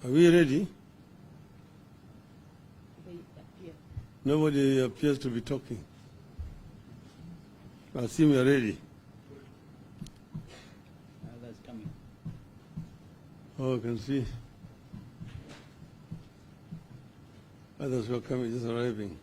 Are we ready? They appear. Nobody appears to be talking. I assume we are ready. That's coming. Oh, I can see. Others were coming, just arriving.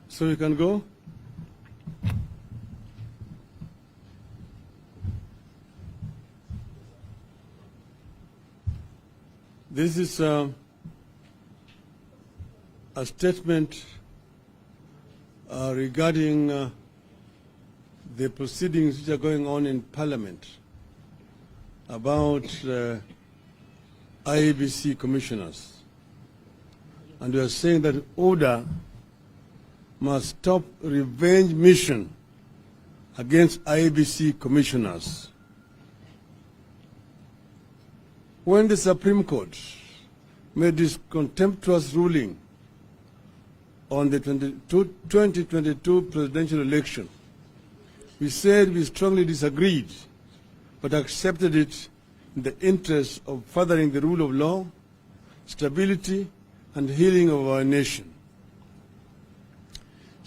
So we can go? This is a statement regarding the proceedings which are going on in Parliament about IEBC commissioners. And we are saying that order must stop revenge mission against IEBC commissioners. When the Supreme Court made this contemptuous ruling on the 2022 presidential election, we said we strongly disagreed, but accepted it in the interest of furthering the rule of law, stability, and healing of our nation.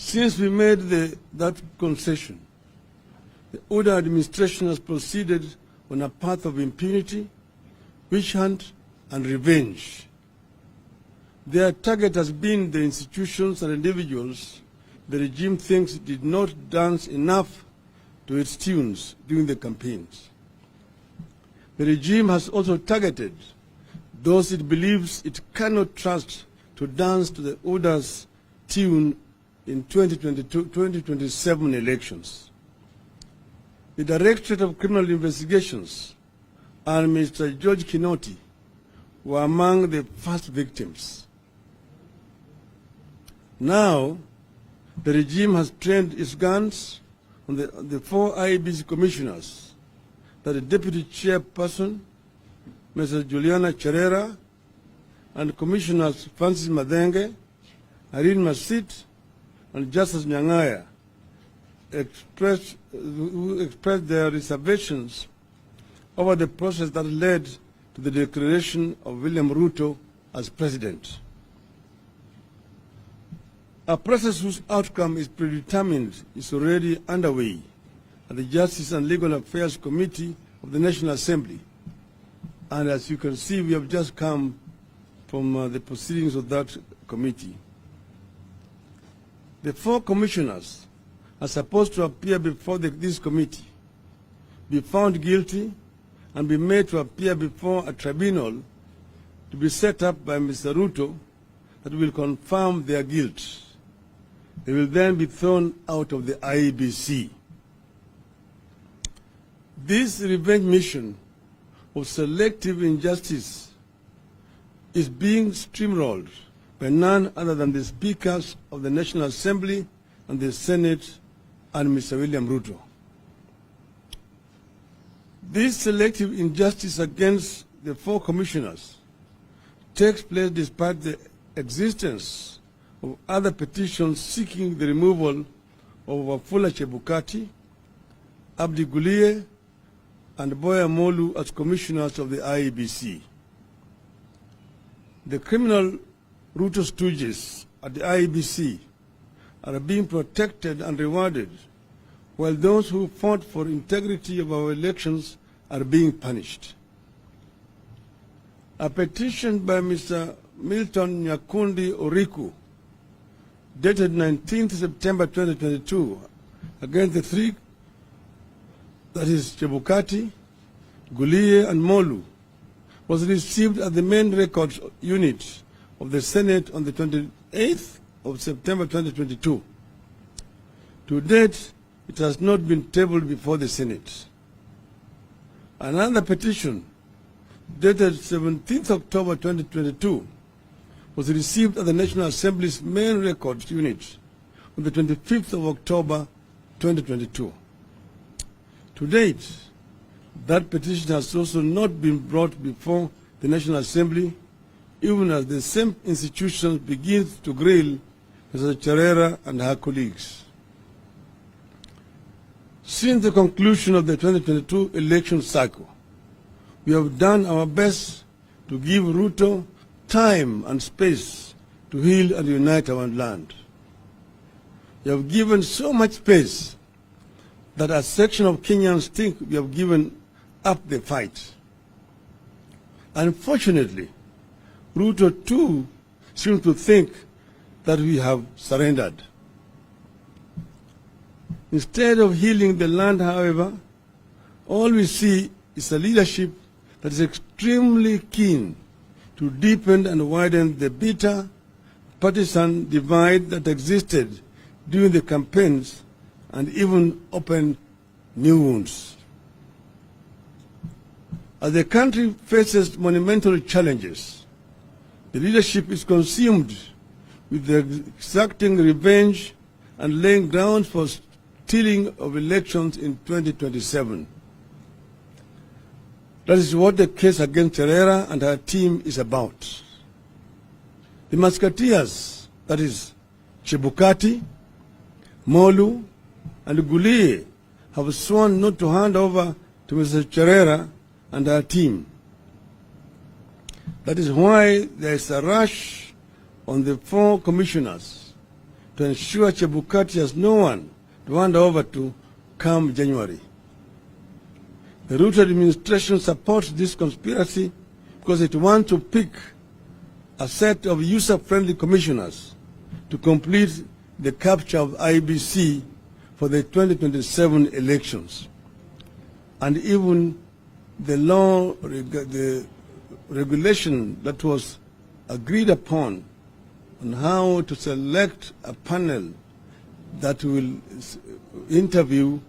Since we made that concession, the Uda administration has proceeded on a path of impunity, witch hunt, and revenge. Their target has been the institutions and individuals the regime thinks did not dance enough to its tunes during the campaigns. The regime has also targeted those it believes it cannot trust to dance to the Uda's tune in 2027 elections. The Directorate of Criminal Investigations and Mr. George Kinoti were among the first victims. Now, the regime has trained its guns on the four IEBC commissioners, that the Deputy Chairperson, Mrs. Juliana Cherera, and Commissioners Francis Madenge, Irene Masit, and Justice Nyangaya, who expressed their reservations over the process that led to the declaration of William Ruto as president. A process whose outcome is predetermined is already underway at the Justice and Legal Affairs Committee of the National Assembly. And as you can see, we have just come from the proceedings of that committee. The four commissioners are supposed to appear before this committee, be found guilty, and be made to appear before a tribunal to be set up by Mr. Ruto that will confirm their guilt. They will then be thrown out of the IEBC. This revenge mission of selective injustice is being steamrolled by none other than the speakers of the National Assembly and the Senate and Mr. William Ruto. This selective injustice against the four commissioners takes place despite the existence of other petitions seeking the removal of Wafula Chebukati, Abdi Gulie, and Boya Molu as commissioners of the IEBC. The criminal Ruto stooges at the IEBC are being protected and rewarded, while those who fought for integrity of our elections are being punished. A petition by Mr. Milton Nyakundi Oriku, dated 19th September 2022, against the three, that is Chebukati, Gulie, and Molu, was received at the main records unit of the Senate on the 28th of September 2022. To date, it has not been tabled before the Senate. Another petition, dated 17th October 2022, was received at the National Assembly's main records unit on the 25th of October 2022. To date, that petition has also not been brought before the National Assembly, even as the same institutions begin to grill Mr. Cherera and her colleagues. Since the conclusion of the 2022 election cycle, we have done our best to give Ruto time and space to heal and unite our land. We have given so much space that a section of Kenyans think we have given up the fight. Unfortunately, Ruto too seems to think that we have surrendered. Instead of healing the land, however, all we see is a leadership that is extremely keen to deepen and widen the bitter partisan divide that existed during the campaigns and even open new wounds. As the country faces monumental challenges, the leadership is consumed with exacting revenge and laying ground for stealing of elections in 2027. That is what the case against Cherera and her team is about. The Musketeers, that is Chebukati, Molu, and Gulie, have sworn not to hand over to Mr. Cherera and her team. That is why there is a rush on the 4 commissioners to ensure Chebukati has no one to hand over to come January. The Ruto administration supports this conspiracy because it wants to pick a set of user-friendly commissioners to complete the capture of IBC for the 2027 elections. And even the law, the regulation that was agreed upon on how to select a panel that will interview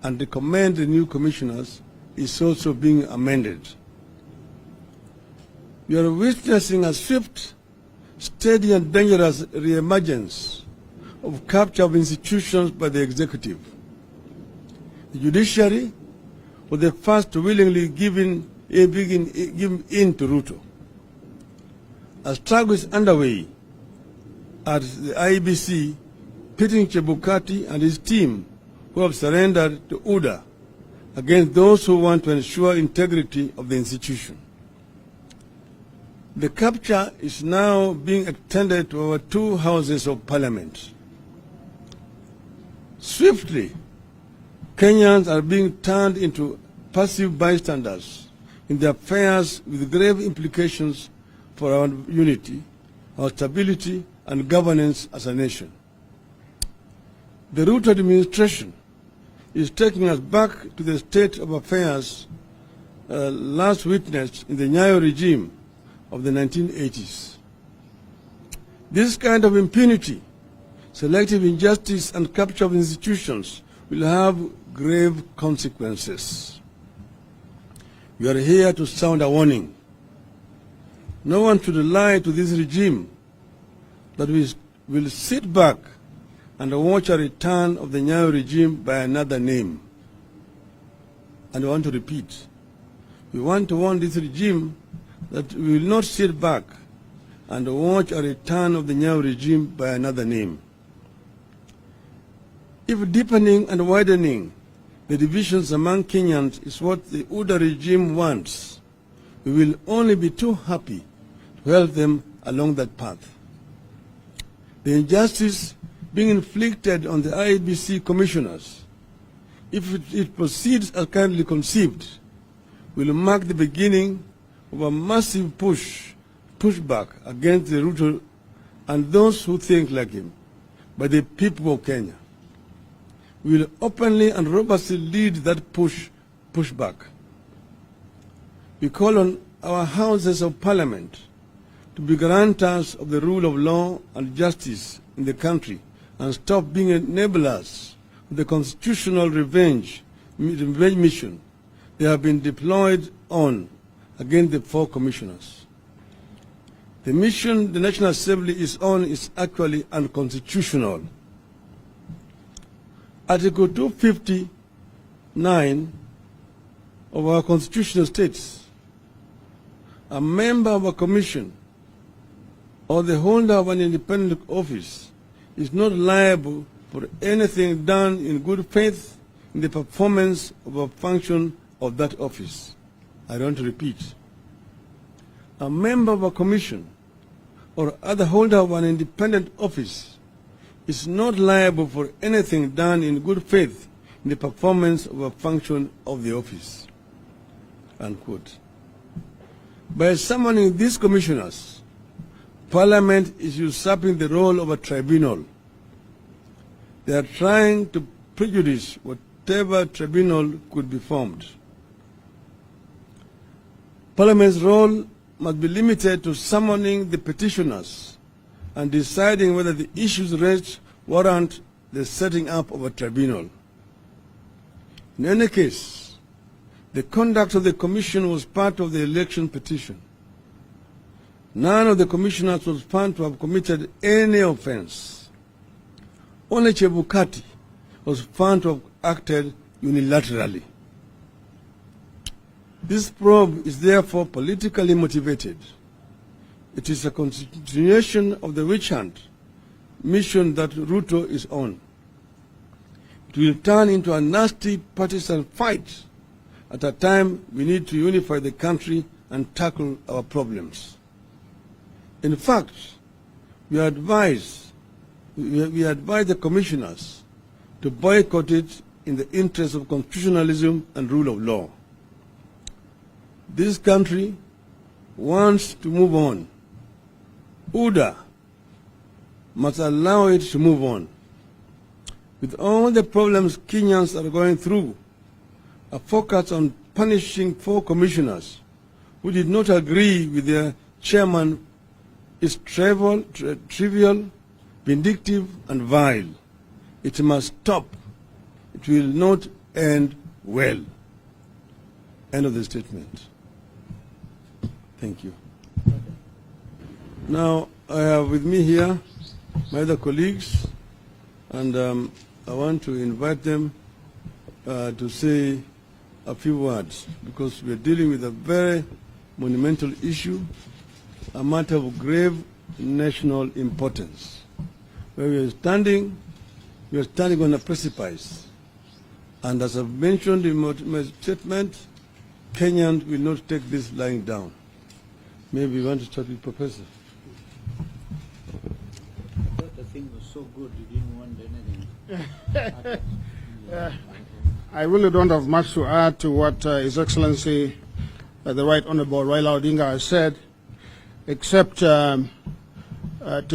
and recommend the new commissioners is also being amended. We are witnessing a swift, steady and dangerous re-emergence of capture of institutions by the executive. The judiciary was the first to willingly give in to Ruto. A struggle is underway at the IBC, pitting Chebukati and his team, who have surrendered to UDA, against those who want to ensure integrity of the institution. The capture is now being extended to our 2 houses of parliament. Swiftly, Kenyans are being turned into passive bystanders in the affairs with grave implications for our unity, our stability, and governance as a nation. The Ruto administration is taking us back to the state of affairs last witnessed in the Nyayo regime of the 1980s. This kind of impunity, selective injustice, and capture of institutions will have grave consequences. We are here to sound a warning. No one should lie to this regime that we will sit back and watch a return of the Nyayo regime by another name. And I want to repeat, we want to warn this regime that we will not sit back and watch a return of the Nyayo regime by another name. If deepening and widening the divisions among Kenyans is what the UDA regime wants, we will only be too happy to help them along that path. The injustice being inflicted on the IBC commissioners, if it proceeds as currently conceived, will mark the beginning of a massive pushback against the Ruto and those who think like him by the people of Kenya. We will openly and robustly lead that pushback. We call on our houses of parliament to be guarantors of the rule of law and justice in the country and stop being enablers of the constitutional revenge mission they have been deployed on against the 4 commissioners. The mission the National Assembly is on is actually unconstitutional. Article 250 9 of our Constitution states, a member of a commission or the holder of an independent office is not liable for anything done in good faith in the performance of a function of that office. I don't repeat. A member of a commission or other holder of an independent office is not liable for anything done in good faith in the performance of a function of the office. Unquote. By summoning these commissioners, Parliament is usurping the role of a tribunal. They are trying to prejudice whatever tribunal could be formed. Parliament's role must be limited to summoning the petitioners and deciding whether the issues raised warrant the setting up of a tribunal. In any case, the conduct of the Commission was part of the election petition. None of the commissioners was found to have committed any offense. Only Chebukati was found to have acted unilaterally. This probe is therefore politically motivated. It is a continuation of the witch hunt mission that Ruto is on. It will turn into a nasty partisan fight at a time we need to unify the country and tackle our problems. In fact, we advise the commissioners to boycott it in the interest of constitutionalism and rule of law. This country wants to move on. UDA must allow it to move on. With all the problems Kenyans are going through, a focus on punishing 4 commissioners who did not agree with their chairman is trivial, vindictive, and vile. It must stop. It will not end well. End of the statement. Thank you. Now, I have with me here my other colleagues, and I want to invite them to say a few words, because we are dealing with a very monumental issue, a matter of grave national importance. Where we are standing on a precipice. And as I've mentioned in my statement, Kenyans will not take this lying down. Maybe you want to start with Professor. I thought the thing was so good you didn't want anything. I really don't have much to add to what His Excellency the Right Honorable Raila Odinga has said, except to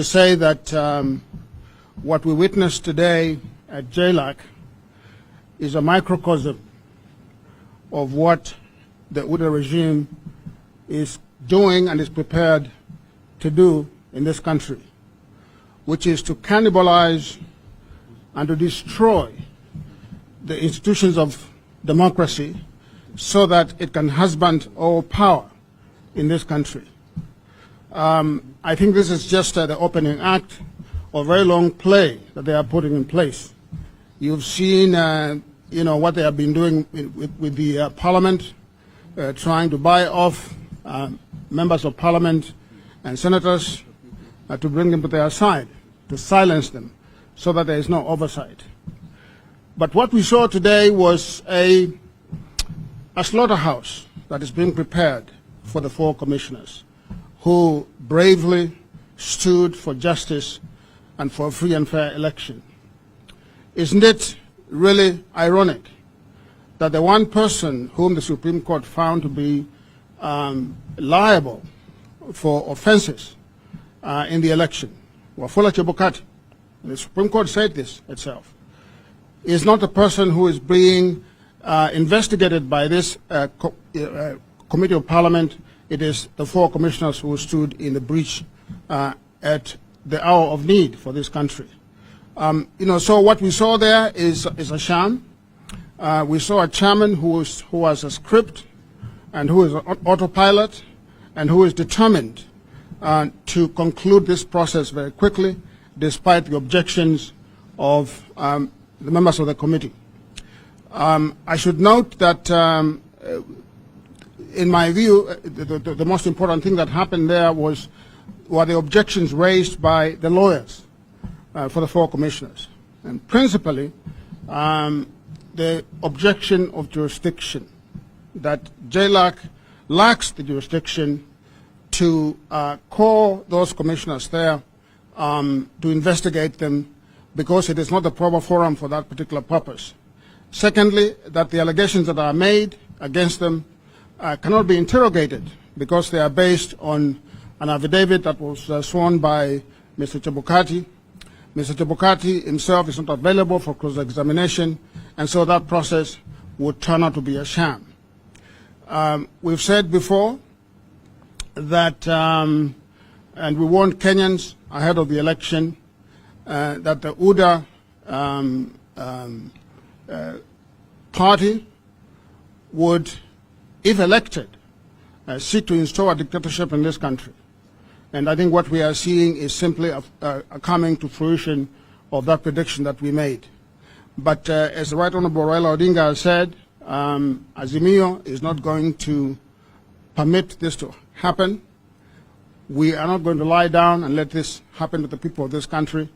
say that what we witnessed today at JLAC is a microcosm of what the UDA regime is doing and is prepared to do in this country, which is to cannibalize and to destroy the institutions of democracy so that it can husband all power in this country. I think this is just the opening act of a very long play that they are putting in place. You've seen, what they have been doing with the Parliament, trying to buy off members of Parliament and senators to bring them to their side, to silence them, so that there is no oversight. But what we saw today was a slaughterhouse that is being prepared for the 4 commissioners who bravely stood for justice and for a free and fair election. Isn't it really ironic that the one person whom the Supreme Court found to be liable for offenses in the election, Wafula Chebukati, the Supreme Court said this itself, is not a person who is being investigated by this Committee of Parliament. It is the 4 commissioners who stood in the breach at the hour of need for this country. So what we saw there is a sham. We saw a chairman who has a script and who is an autopilot and who is determined to conclude this process very quickly, despite the objections of the members of the committee. I should note that, in my view, the most important thing that happened there were the objections raised by the lawyers for the 4 commissioners. And principally, the objection of jurisdiction, that JLAC lacks the jurisdiction to call those commissioners there to investigate them because it is not the proper forum for that particular purpose. Secondly, that the allegations that are made against them cannot be interrogated because they are based on an affidavit that was sworn by Mr. Chebukati. Mr. Chebukati himself is not available for cross-examination, and so that process would turn out to be a sham. We've said before that, and we warned Kenyans ahead of the election, that the UDA party would, if elected, seek to install a dictatorship in this country. And I think what we are seeing is simply a coming to fruition of that prediction that we made. But as the Right Honorable Raila Odinga has said, Azimio is not going to permit this to happen. We are not going to lie down and let this happen to the people of this country.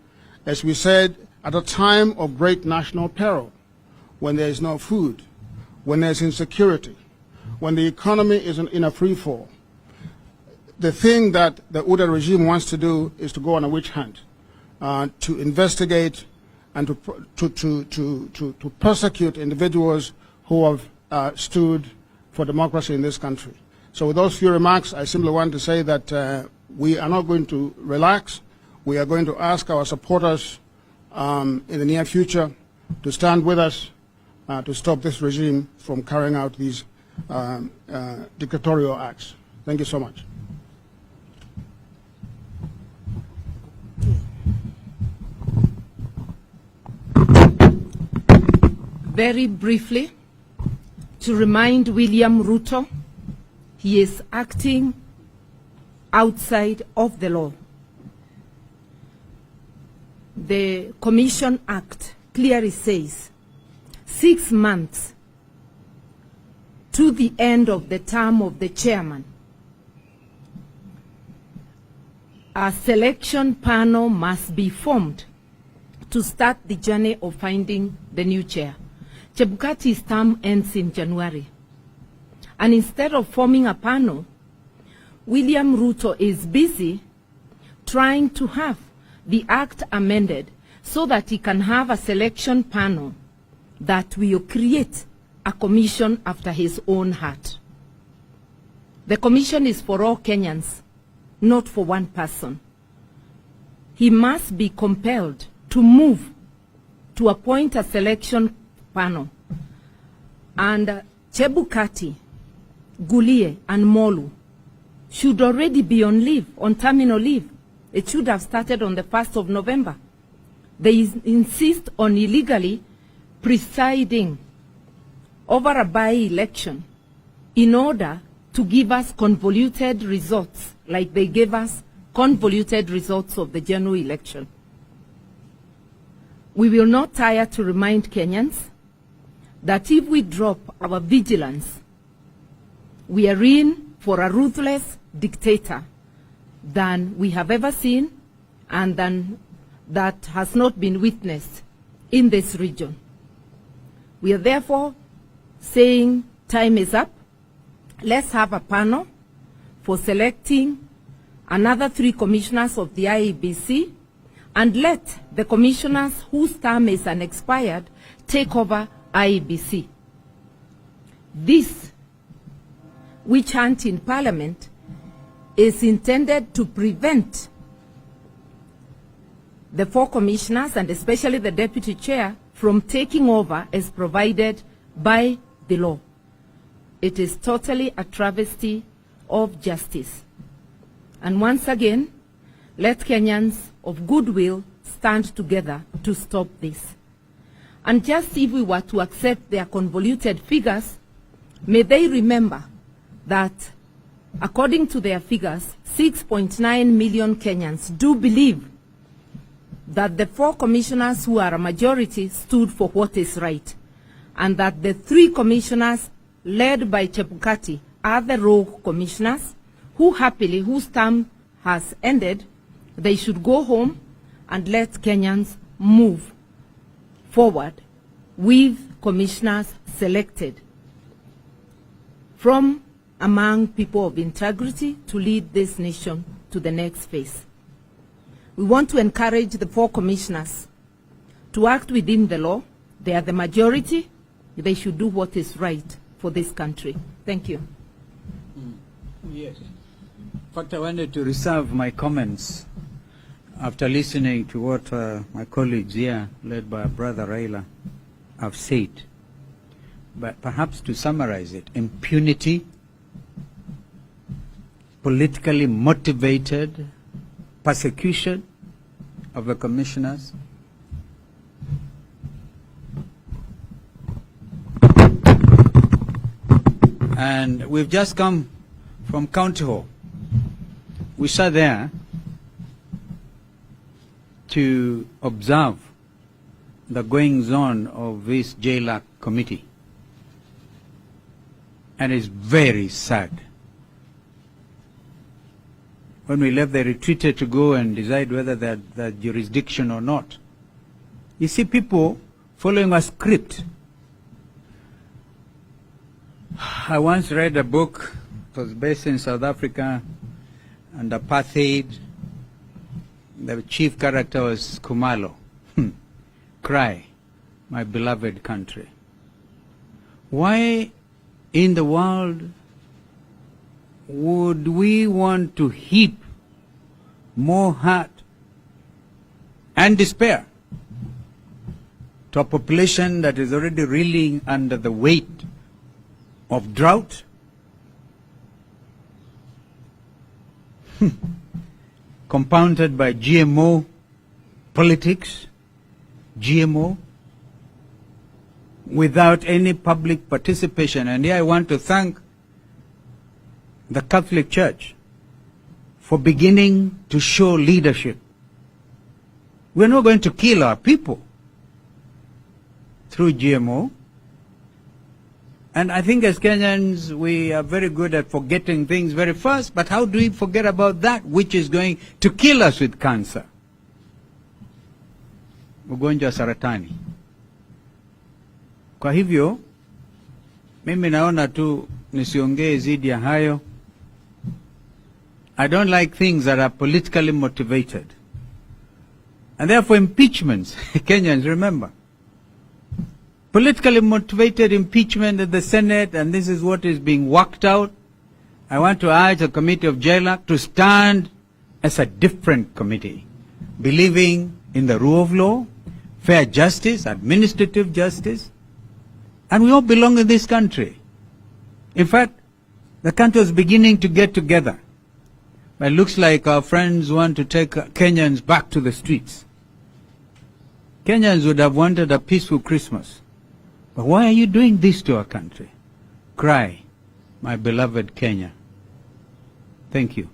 As we said, at a time of great national peril, when there is no food, when there is insecurity, when the economy is in a free fall, the thing that the UDA regime wants to do is to go on a witch hunt, to investigate and to persecute individuals who have stood for democracy in this country. So with those few remarks, I simply want to say that we are not going to relax. We are going to ask our supporters in the near future to stand with us to stop this regime from carrying out these dictatorial acts. Thank you so much. Very briefly, to remind William Ruto, he is acting outside of the law. The Commission Act clearly says 6 months to the end of the term of the chairman, a selection panel must be formed to start the journey of finding the new chair. Chebukati's term ends in January. And instead of forming a panel, William Ruto is busy trying to have the act amended so that he can have a selection panel that will create a commission after his own heart. The commission is for all Kenyans, not for one person. He must be compelled to move to appoint a selection panel. And Chebukati, Gulie, and Molu should already be on leave, on terminal leave. It should have started on the 1st of November. They insist on illegally presiding over a by-election in order to give us convoluted results, like they gave us convoluted results of the general election. We will not tire to remind Kenyans that if we drop our vigilance, we are in for a ruthless dictator than we have ever seen and than that has not been witnessed in this region. We are therefore saying time is up. Let's have a panel for selecting another 3 commissioners of the IEBC, and let the commissioners whose term is unexpired take over IEBC. This witch hunt in Parliament is intended to prevent the 4 commissioners, and especially the deputy chair, from taking over as provided by the law. It is totally a travesty of justice. And once again, let Kenyans of goodwill stand together to stop this. And just if we were to accept their convoluted figures, may they remember that according to their figures, 6.9 million Kenyans do believe that the 4 commissioners who are a majority stood for what is right. and that the 3 commissioners led by Chebukati are the rogue commissioners whose term has ended. They should go home and let Kenyans move forward with commissioners selected from among people of integrity to lead this nation to the next phase. We want to encourage the 4 commissioners to act within the law. They are the majority. They should do what is right for this country. Thank you. Yes. In fact, I wanted to reserve my comments after listening to what my colleagues here, led by Brother Raila, have said. But perhaps to summarize it, impunity, politically motivated persecution of the commissioners, and we've just come from County Hall. We sat there to observe the goings-on of this JLAC committee, and it's very sad. When we left, they retreated to go and decide whether they had the jurisdiction or not. You see people following a script. I once read a book, it was based in South Africa, and apartheid. The chief character was Kumalo. Cry, my beloved country. Why in the world would we want to heap more hurt and despair to a population that is already reeling under the weight of drought, compounded by GMO politics, GMO, without any public participation? And here I want to thank the Catholic Church for beginning to show leadership. We're not going to kill our people through GMO. And I think as Kenyans, we are very good at forgetting things very fast, but how do we forget about that which is going to kill us with cancer? Ugonjwa wa saratani. Kwa hivyo, mimi naona tu nisiongee zidi ya hayo. I don't like things that are politically motivated. And therefore impeachments, Kenyans remember, politically motivated impeachment at the Senate, and this is what is being worked out. I want to urge the committee of JLAC to stand as a different committee, believing in the rule of law, fair justice, administrative justice, and we all belong in this country. In fact, the country is beginning to get together. But it looks like our friends want to take Kenyans back to the streets. Kenyans would have wanted a peaceful Christmas. But why are you doing this to our country? Cry, my beloved Kenya. Thank you.